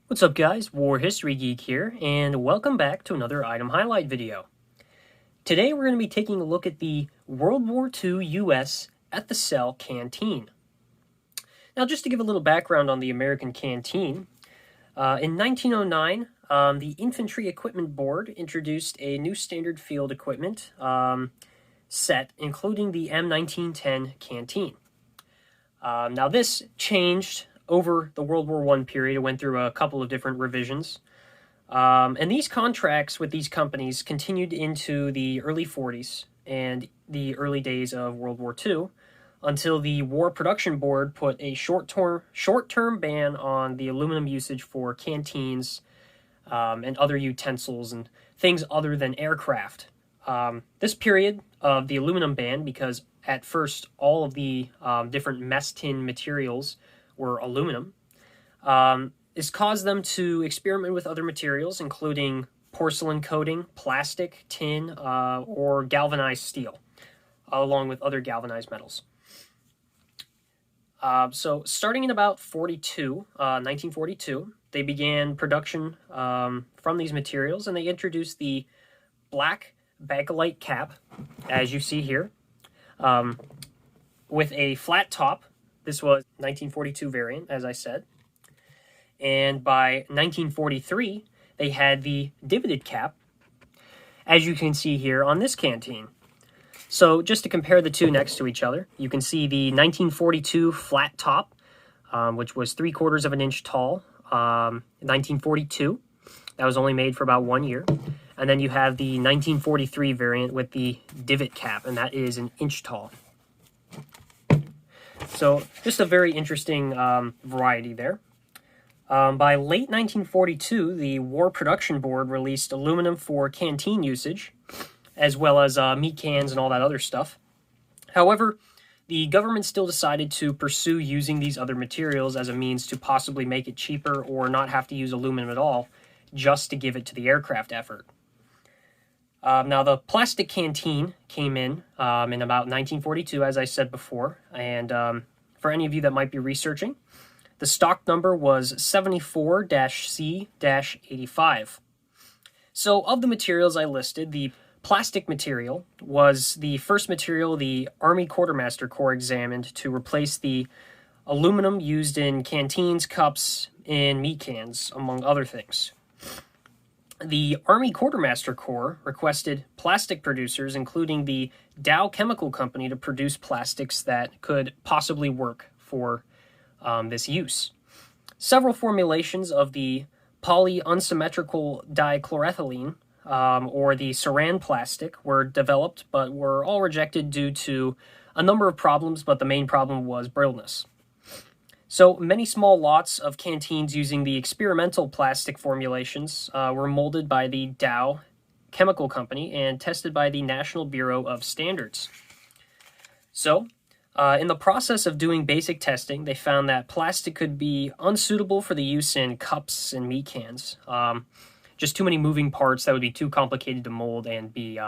What's up guys, War History Geek here, and welcome back to another item highlight video. Today we're going to be taking a look at the World War II U.S. Ethocel Canteen. Now just to give a little background on the American Canteen, in 1909 the Infantry Equipment Board introduced a new standard field equipment set, including the M1910 Canteen. Now this changed over the World War I period. It went through a couple of different revisions. And these contracts with these companies continued into the early 40s and the early days of World War II until the War Production Board put a short-term ban on the aluminum usage for canteens and other utensils and things other than aircraft. This period of the aluminum ban, because at first all of the different mess tin materials were aluminum, has caused them to experiment with other materials, including porcelain coating, plastic, tin, or galvanized steel, along with other galvanized metals. So starting in about 1942, they began production from these materials, and they introduced the black bakelite cap, as you see here, with a flat top. This was 1942 variant, as I said. And by 1943, they had the divoted cap, as you can see here on this canteen. So just to compare the two next to each other, you can see the 1942 flat top, which was 3/4 of an inch tall, 1942. That was only made for about 1 year. And then you have the 1943 variant with the divot cap, and that is an inch tall. So just a very interesting variety there. By late 1942, the War Production Board released aluminum for canteen usage, as well as meat cans and all that other stuff. However, the government still decided to pursue using these other materials as a means to possibly make it cheaper or not have to use aluminum at all, just to give it to the aircraft effort. Now, the plastic canteen came in about 1942, as I said before, and for any of you that might be researching, the stock number was 74-C-85. So, of the materials I listed, the plastic material was the first material the Army Quartermaster Corps examined to replace the aluminum used in canteens, cups, and meat cans, among other things. The Army Quartermaster Corps requested plastic producers, including the Dow Chemical Company, to produce plastics that could possibly work for this use. Several formulations of the polyunsymmetrical dichloroethylene, or the saran plastic, were developed, but were all rejected due to a number of problems, but the main problem was brittleness. So many small lots of canteens using the experimental plastic formulations were molded by the Dow Chemical Company and tested by the National Bureau of Standards. So, in the process of doing basic testing, they found that plastic could be unsuitable for the use in cups and meat cans. Just too many moving parts that would be too complicated to mold and be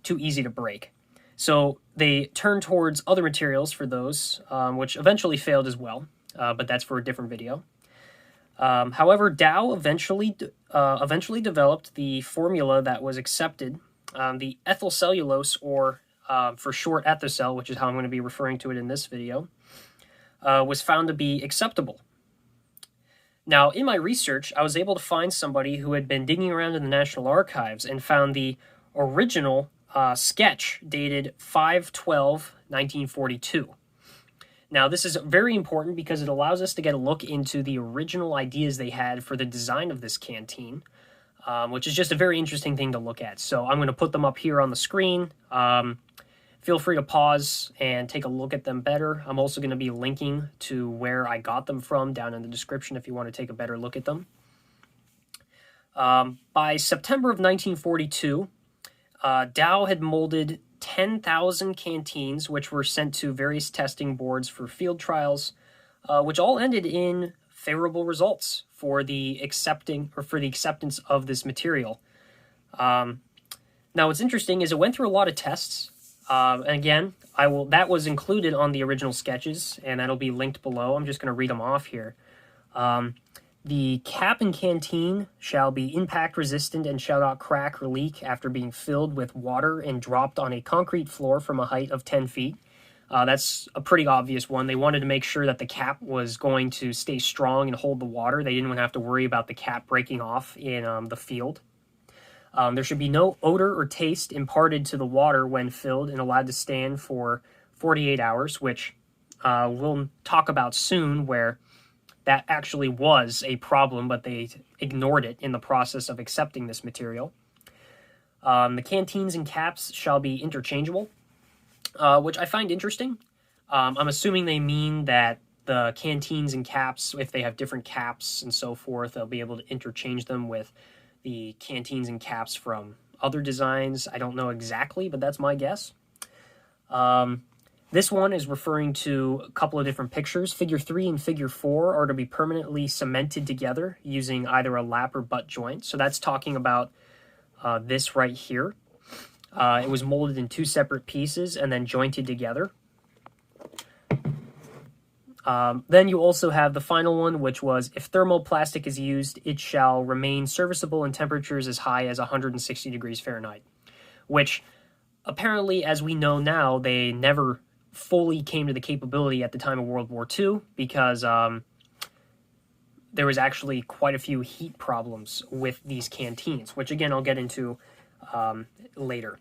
too easy to break. So they turned towards other materials for those, which eventually failed as well. But that's for a different video. However, Dow eventually developed the formula that was accepted, the ethyl cellulose, or for short Ethocel, which is how I'm going to be referring to it in this video, was found to be acceptable. Now, in my research, I was able to find somebody who had been digging around in the National Archives and found the original sketch dated 5/12/1942. Now, this is very important because it allows us to get a look into the original ideas they had for the design of this canteen, which is just a very interesting thing to look at. So I'm going to put them up here on the screen. Feel free to pause and take a look at them better. I'm also going to be linking to where I got them from down in the description if you want to take a better look at them. By September of 1942, Dow had molded 10,000 canteens, which were sent to various testing boards for field trials, which all ended in favorable results for the acceptance of this material. Now, what's interesting is it went through a lot of tests. And again, that was included on the original sketches, and that'll be linked below. I'm just going to read them off here. The cap and canteen shall be impact resistant and shall not crack or leak after being filled with water and dropped on a concrete floor from a height of 10 feet. That's a pretty obvious one. They wanted to make sure that the cap was going to stay strong and hold the water. They didn't want to have to worry about the cap breaking off in the field. There should be no odor or taste imparted to the water when filled and allowed to stand for 48 hours, which we'll talk about soon, where that actually was a problem, but they ignored it in the process of accepting this material. The canteens and caps shall be interchangeable, which I find interesting. I'm assuming they mean that the canteens and caps, if they have different caps and so forth, they'll be able to interchange them with the canteens and caps from other designs. I don't know exactly, but that's my guess. This one is referring to a couple of different pictures. Figure 3 and Figure 4 are to be permanently cemented together using either a lap or butt joint. So that's talking about this right here. It was molded in 2 separate pieces and then jointed together. Then you also have the final one, which was, if thermoplastic is used, it shall remain serviceable in temperatures as high as 160 degrees Fahrenheit. Which, apparently, as we know now, they never fully came to the capability at the time of World War II, because there was actually quite a few heat problems with these canteens, which again I'll get into later.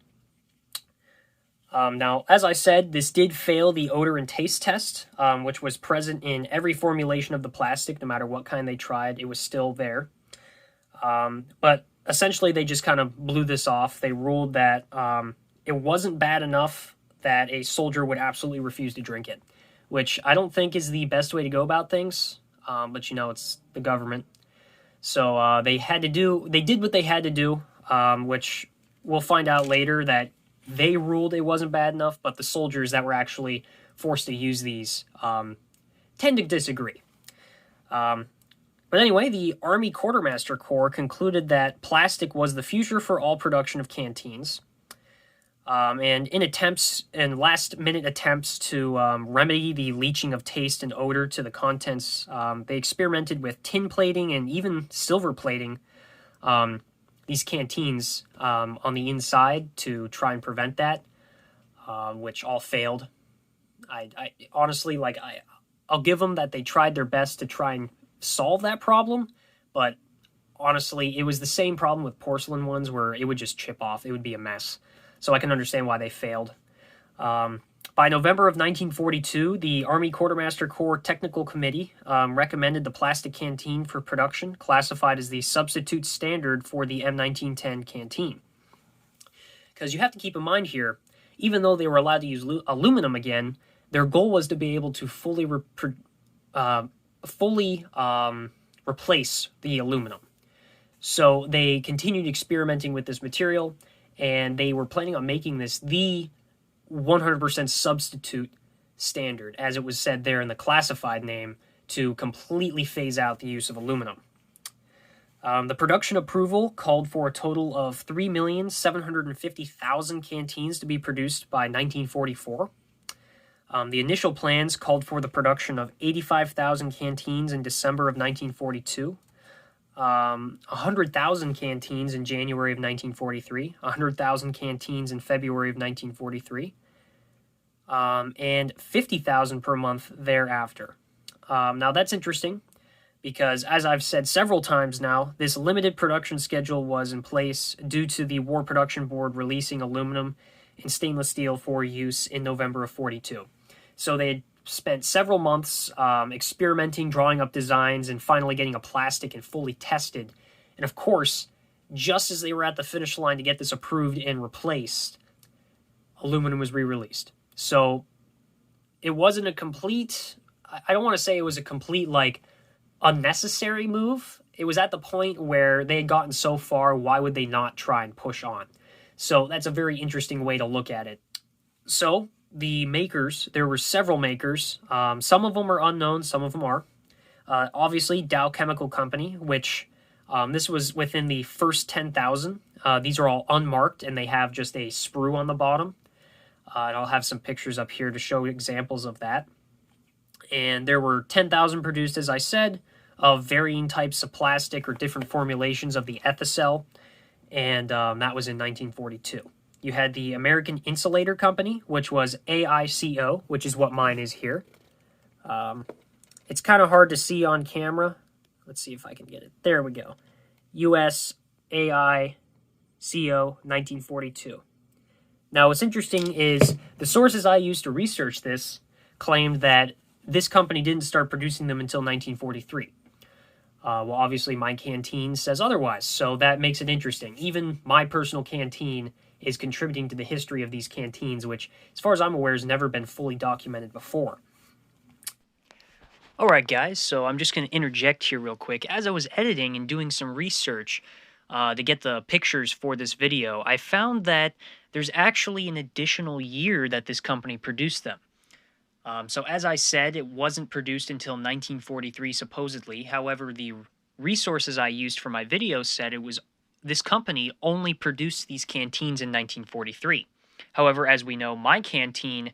Now, as I said, this did fail the odor and taste test, which was present in every formulation of the plastic, no matter what kind they tried, it was still there. But essentially they just kind of blew this off. They ruled that it wasn't bad enough that a soldier would absolutely refuse to drink it, which I don't think is the best way to go about things, but you know, it's the government. So they did what they had to do, which we'll find out later that they ruled it wasn't bad enough, but the soldiers that were actually forced to use these tend to disagree. But anyway, the Army Quartermaster Corps concluded that plastic was the future for all production of canteens. And in last-minute attempts to remedy the leaching of taste and odor to the contents, they experimented with tin plating and even silver plating these canteens on the inside to try and prevent that, which all failed. I honestly, I'll give them that they tried their best to try and solve that problem, but honestly, it was the same problem with porcelain ones where it would just chip off. It would be a mess. So I can understand why they failed. By November of 1942, the Army Quartermaster Corps Technical Committee recommended the plastic canteen for production, classified as the substitute standard for the M1910 canteen. Because you have to keep in mind here, even though they were allowed to use aluminum again, their goal was to be able to fully replace the aluminum. So they continued experimenting with this material, and they were planning on making this the 100% substitute standard, as it was said there in the classified name, to completely phase out the use of aluminum. The production approval called for a total of 3,750,000 canteens to be produced by 1944. The initial plans called for the production of 85,000 canteens in December of 1942. 100,000 canteens in January of 1943, 100,000 canteens in February of 1943, and 50,000 per month thereafter. Now that's interesting because, as I've said several times now, this limited production schedule was in place due to the War Production Board releasing aluminum and stainless steel for use in November of 42. So they had spent several months experimenting, drawing up designs, and finally getting a plastic and fully tested. And of course, just as they were at the finish line to get this approved and replaced, aluminum was re-released. So it wasn't a complete, I don't want to say it was a complete, unnecessary move. It was at the point where they had gotten so far, why would they not try and push on? So that's a very interesting way to look at it. So the makers, there were several makers. Some of them are unknown, some of them are. Obviously, Dow Chemical Company, which this was within the first 10,000. These are all unmarked, and they have just a sprue on the bottom. And I'll have some pictures up here to show examples of that. And there were 10,000 produced, as I said. of varying types of plastic or different formulations of the Ethocel, and that was in 1942. You had the American Insulator Company, which was AICO, which is what mine is here. It's kind of hard to see on camera. Let's see if I can get it. There we go. US AICO 1942. Now, what's interesting is the sources I used to research this claimed that this company didn't start producing them until 1943. Well, obviously, my canteen says otherwise, so that makes it interesting. Even my personal canteen is contributing to the history of these canteens, which, as far as I'm aware, has never been fully documented before. Alright guys, so I'm just going to interject here real quick. As I was editing and doing some research to get the pictures for this video, I found that there's actually an additional year that this company produced them. So as I said, it wasn't produced until 1943 supposedly. However, the resources I used for my video said this company only produced these canteens in 1943. However, as we know, my canteen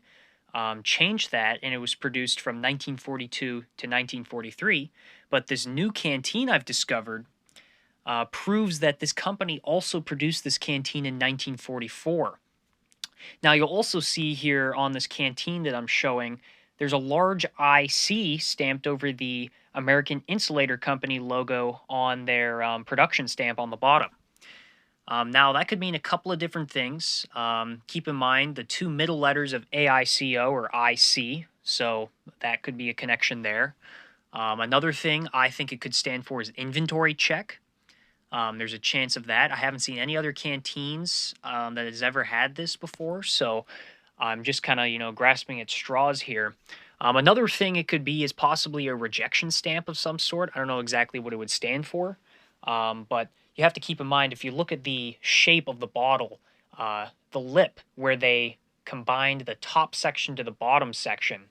changed that, and it was produced from 1942 to 1943. But this new canteen I've discovered proves that this company also produced this canteen in 1944. Now, you'll also see here on this canteen that I'm showing, there's a large IC stamped over the American Insulator Company logo on their production stamp on the bottom. Now, that could mean a couple of different things. Keep in mind the two middle letters of AICO or IC, so that could be a connection there. Another thing I think it could stand for is inventory check. There's a chance of that. I haven't seen any other canteens that has ever had this before, so I'm just kind of, grasping at straws here. Another thing it could be is possibly a rejection stamp of some sort. I don't know exactly what it would stand for, but you have to keep in mind, if you look at the shape of the bottle, the lip where they combined the top section to the bottom section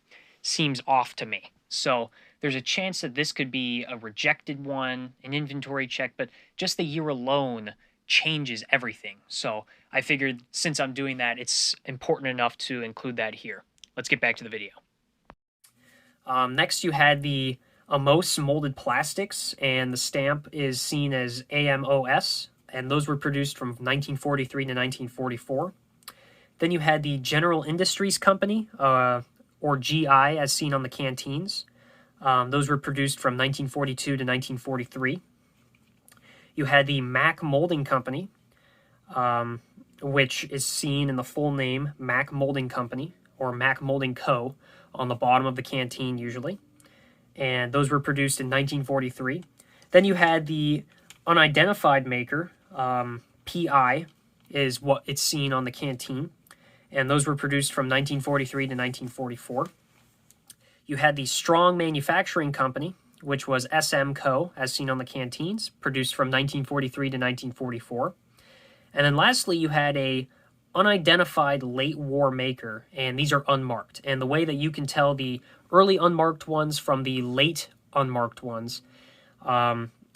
seems off to me. So there's a chance that this could be a rejected one, an inventory check, but just the year alone changes everything. So I figured since I'm doing that, it's important enough to include that here. Let's get back to the video. Next, you had the Amos molded plastics, and the stamp is seen as AMOS, and those were produced from 1943 to 1944. Then you had the General Industries Company, or GI, as seen on the canteens. Those were produced from 1942 to 1943. You had the Mack Molding Company, which is seen in the full name Mack Molding Company, or Mack Molding Co., on the bottom of the canteen usually. And those were produced in 1943. Then you had the unidentified maker, PI, is what it's seen on the canteen. And those were produced from 1943 to 1944. You had the Strong Manufacturing Company, which was SM Co., as seen on the canteens, produced from 1943 to 1944. And then lastly, you had a unidentified late war maker, and these are unmarked. And the way that you can tell the early unmarked ones from the late unmarked ones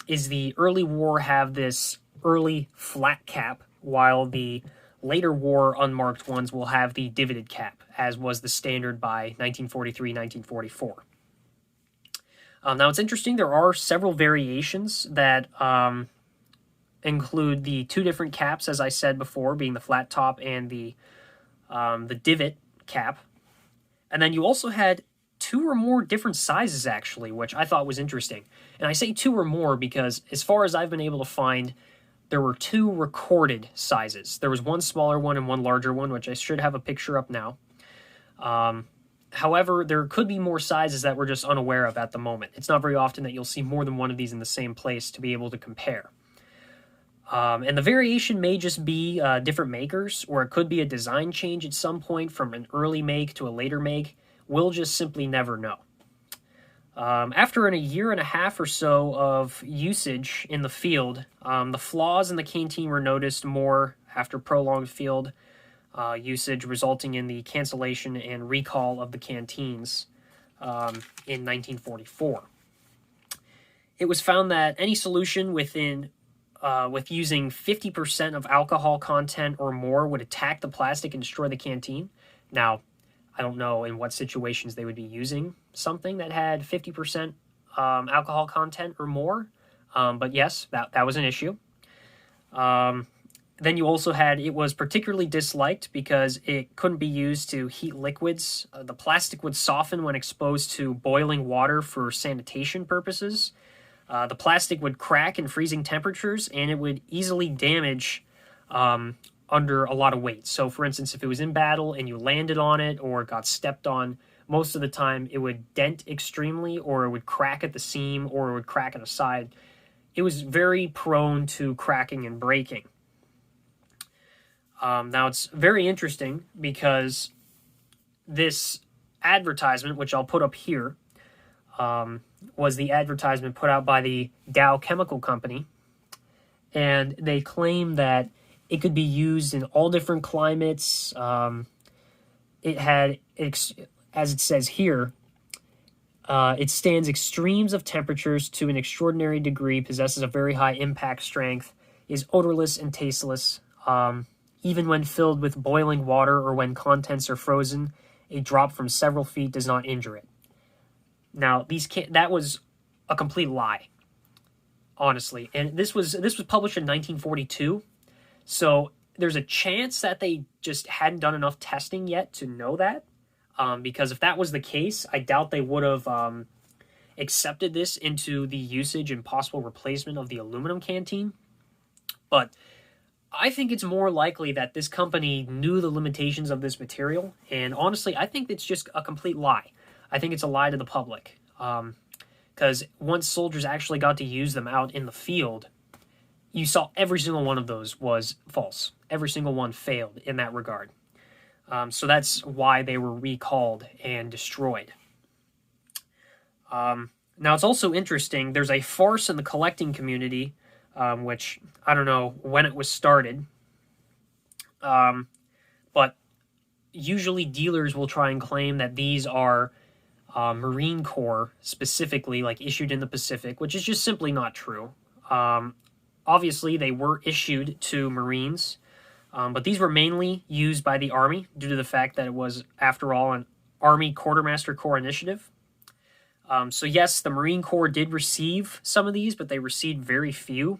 is the early war have this early flat cap, while the later war unmarked ones will have the divoted cap, as was the standard by 1943-1944. Now, it's interesting, there are several variations that include the two different caps, as I said before, being the flat top and the divot cap. And then you also had two or more different sizes, actually, which I thought was interesting. And I say two or more because, as far as I've been able to find, there were two recorded sizes. There was one smaller one and one larger one, which I should have a picture up now. However, there could be more sizes that we're just unaware of at the moment. It's not very often that you'll see more than one of these in the same place to be able to compare. And the variation may just be different makers, or it could be a design change at some point from an early make to a later make. We'll just simply never know. After a year and a half or so of usage in the field, the flaws in the canteen were noticed more after prolonged field usage, resulting in the cancellation and recall of the canteens in 1944. It was found that any solution with using 50% of alcohol content or more would attack the plastic and destroy the canteen. Now, I don't know in what situations they would be using something that had 50% alcohol content or more. But yes, that was an issue. Then you also had, it was particularly disliked because it couldn't be used to heat liquids. The plastic would soften when exposed to boiling water for sanitation purposes. The plastic would crack in freezing temperatures, and it would easily damage under a lot of weight. So, for instance, if it was in battle and you landed on it or got stepped on, most of the time it would dent extremely, or it would crack at the seam, or it would crack at the side. It was very prone to cracking and breaking. Now, it's very interesting because this advertisement, which I'll put up here, was the advertisement put out by the Dow Chemical Company. And they claim that it could be used in all different climates. It had, as it says here, it stands extremes of temperatures to an extraordinary degree, possesses a very high impact strength, is odorless and tasteless. Even when filled with boiling water or when contents are frozen, a drop from several feet does not injure it. Now, that was a complete lie, honestly. And this was published in 1942, so there's a chance that they just hadn't done enough testing yet to know that. Because if that was the case, I doubt they would have accepted this into the usage and possible replacement of the aluminum canteen. But I think it's more likely that this company knew the limitations of this material, and honestly, I think it's just a complete lie. I think it's a lie to the public, because once soldiers actually got to use them out in the field, you saw every single one of those was false. Every single one failed in that regard. So that's why they were recalled and destroyed. Now, it's also interesting, there's a farce in the collecting community, which I don't know when it was started, but usually dealers will try and claim that these are Marine Corps specifically, like issued in the Pacific, which is just simply not true. Obviously, they were issued to Marines, but these were mainly used by the Army due to the fact that it was, after all, an Army Quartermaster Corps initiative. So yes, the Marine Corps did receive some of these, but they received very few,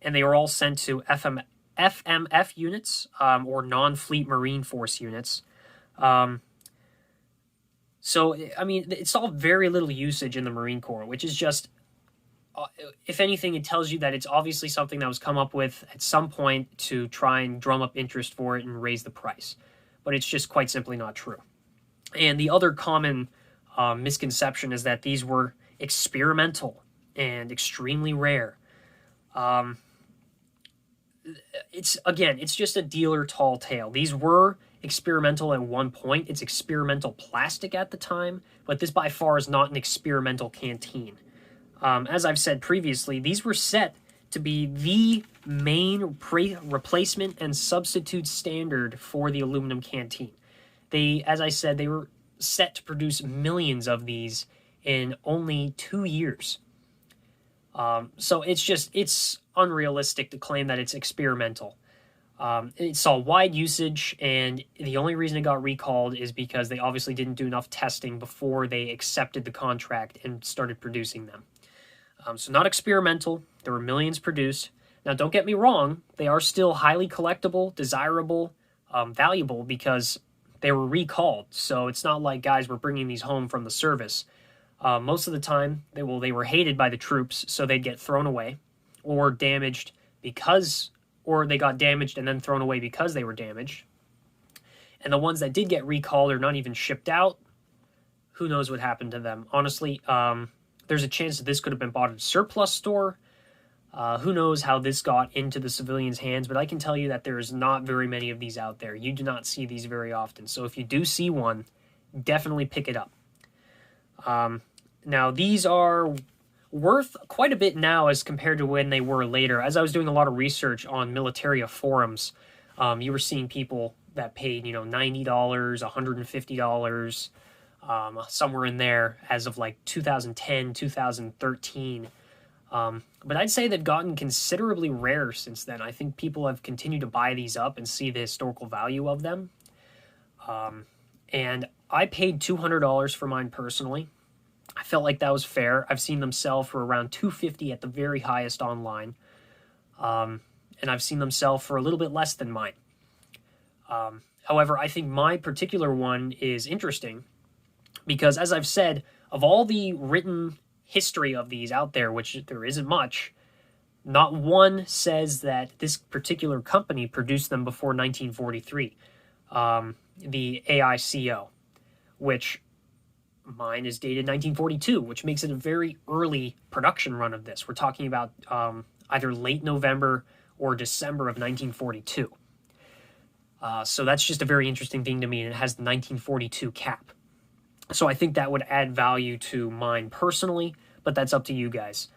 and they were all sent to FMF units, or non-fleet Marine Force units. So, I mean, it saw very little usage in the Marine Corps, which is just, if anything, it tells you that it's obviously something that was come up with at some point to try and drum up interest for it and raise the price. But it's just quite simply not true. And the other common misconception is that these were experimental and extremely rare. It's just a dealer tall tale. These were experimental at one point. It's experimental plastic at the time, but this by far is not an experimental canteen. As I've said previously, these were set to be the main replacement and substitute standard for the aluminum canteen. As I said, they were set to produce millions of these in only 2 years. So it's unrealistic to claim that it's experimental. It saw wide usage, and the only reason it got recalled is because they obviously didn't do enough testing before they accepted the contract and started producing them. So not experimental. There were millions produced. Now, don't get me wrong. They are still highly collectible, desirable, valuable, because they were recalled. So it's not like guys were bringing these home from the service. Most of the time, they were hated by the troops, so they'd get thrown away or damaged or they got damaged and then thrown away because they were damaged. And the ones that did get recalled or not even shipped out, who knows what happened to them. Honestly, there's a chance that this could have been bought at a surplus store. Who knows how this got into the civilians' hands, but I can tell you that there's not very many of these out there. You do not see these very often. So if you do see one, definitely pick it up. Now, these are worth quite a bit now as compared to when they were later. As I was doing a lot of research on Militaria forums, you were seeing people that paid, $90, $150, somewhere in there as of like 2010, 2013. But I'd say they've gotten considerably rare since then. I think people have continued to buy these up and see the historical value of them. And I paid $200 for mine personally. I felt like that was fair. I've seen them sell for around $250 at the very highest online. And I've seen them sell for a little bit less than mine. However, I think my particular one is interesting because, as I've said, of all the written history of these out there, which there isn't much, not one says that this particular company produced them before 1943, the AICO, which mine is dated 1942, which makes it a very early production run of this. We're talking about either late November or December of 1942. So that's just a very interesting thing to me, and it has the 1942 cap. So I think that would add value to mine personally, but that's up to you guys.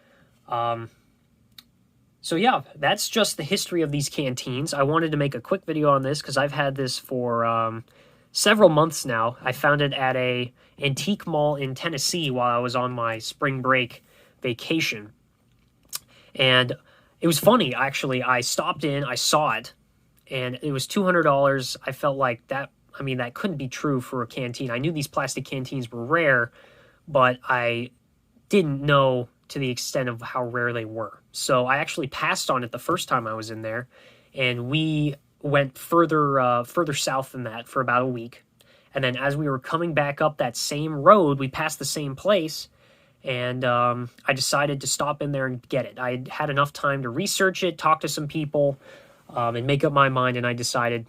So yeah, that's just the history of these canteens. I wanted to make a quick video on this because I've had this for several months now. I found it at a antique mall in Tennessee while I was on my spring break vacation. And it was funny, actually. I stopped in, I saw it, and it was $200. I felt like that, I mean, that couldn't be true for a canteen. I knew these plastic canteens were rare, but I didn't know to the extent of how rare they were. So I actually passed on it the first time I was in there, and we went further south than that for about a week. And then as we were coming back up that same road, we passed the same place, and I decided to stop in there and get it. I had enough time to research it, talk to some people, and make up my mind, and I decided,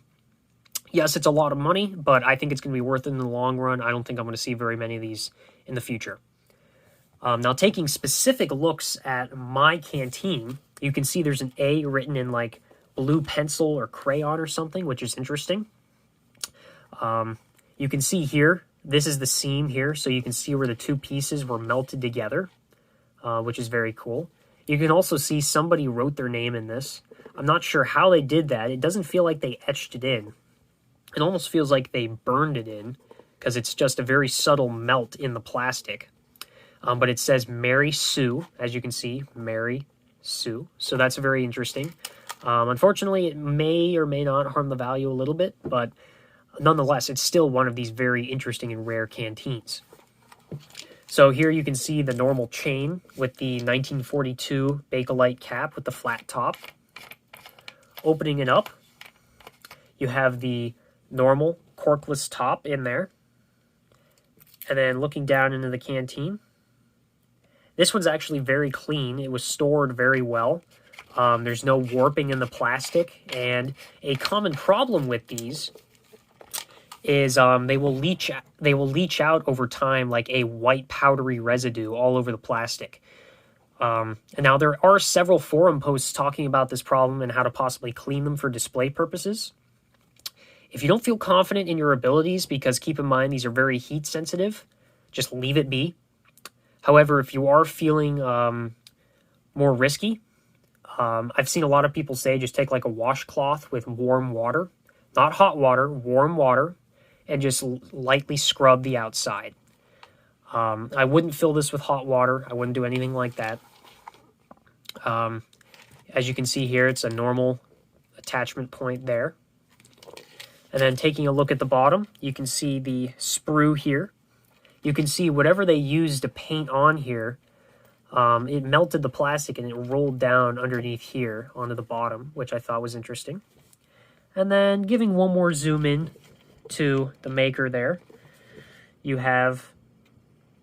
yes, it's a lot of money, but I think it's going to be worth it in the long run. I don't think I'm going to see very many of these in the future. Now, taking specific looks at my canteen, you can see there's an A written in like blue pencil or crayon or something, which is interesting. You can see here, this is the seam here, so you can see where the two pieces were melted together, which is very cool. You can also see somebody wrote their name in this. I'm not sure how they did that. It doesn't feel like they etched it in. It almost feels like they burned it in because it's just a very subtle melt in the plastic. But it says Mary Sue, as you can see, Mary Sue. So that's very interesting. Unfortunately, it may or may not harm the value a little bit, but nonetheless, it's still one of these very interesting and rare canteens. So here you can see the normal chain with the 1942 Bakelite cap with the flat top. Opening it up, you have the normal corkless top in there. And then looking down into the canteen, this one's actually very clean. It was stored very well. There's no warping in the plastic. And a common problem with these is they will leach out over time like a white powdery residue all over the plastic. And now there are several forum posts talking about this problem and how to possibly clean them for display purposes. If you don't feel confident in your abilities, because keep in mind these are very heat sensitive, just leave it be. However, if you are feeling more risky, I've seen a lot of people say just take like a washcloth with warm water, not hot water, warm water, and just lightly scrub the outside. I wouldn't fill this with hot water. I wouldn't do anything like that. As you can see here, it's a normal attachment point there. And then taking a look at the bottom, you can see the sprue here. You can see whatever they used to paint on here, it melted the plastic and it rolled down underneath here onto the bottom, which I thought was interesting. And then giving one more zoom in to the maker there, you have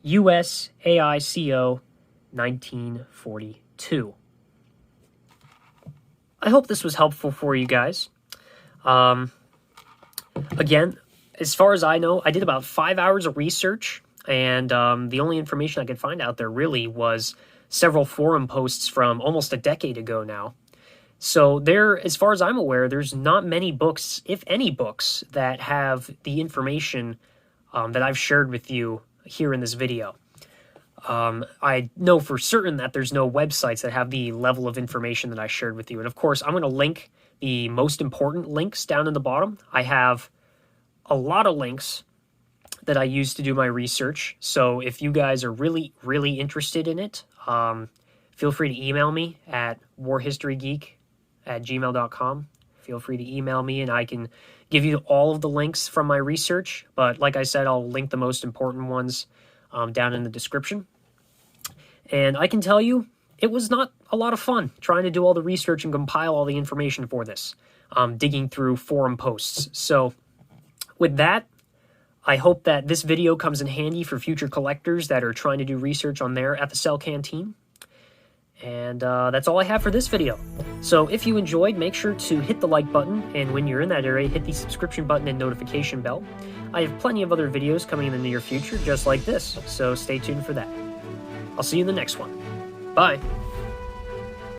US AICO 1942. I hope this was helpful for you guys. Again, as far as I know, I did about 5 hours of research, and the only information I could find out there really was several forum posts from almost a decade ago now. So there, as far as I'm aware, there's not many books, if any books, that have the information that I've shared with you here in this video. I know for certain that there's no websites that have the level of information that I shared with you. And of course, I'm going to link the most important links down in the bottom. I have a lot of links that I use to do my research. So if you guys are really, really interested in it, feel free to email me at warhistorygeek@gmail.com. Feel free to email me and I can give you all of the links from my research. But like I said, I'll link the most important ones down in the description. And I can tell you, it was not a lot of fun trying to do all the research and compile all the information for this, digging through forum posts. So with that, I hope that this video comes in handy for future collectors that are trying to do research on their Ethocel Canteen. And that's all I have for this video. So if you enjoyed, make sure to hit the like button, and when you're in that area, hit the subscription button and notification bell. I have plenty of other videos coming in the near future just like this, so stay tuned for that. I'll see you in the next one. Bye!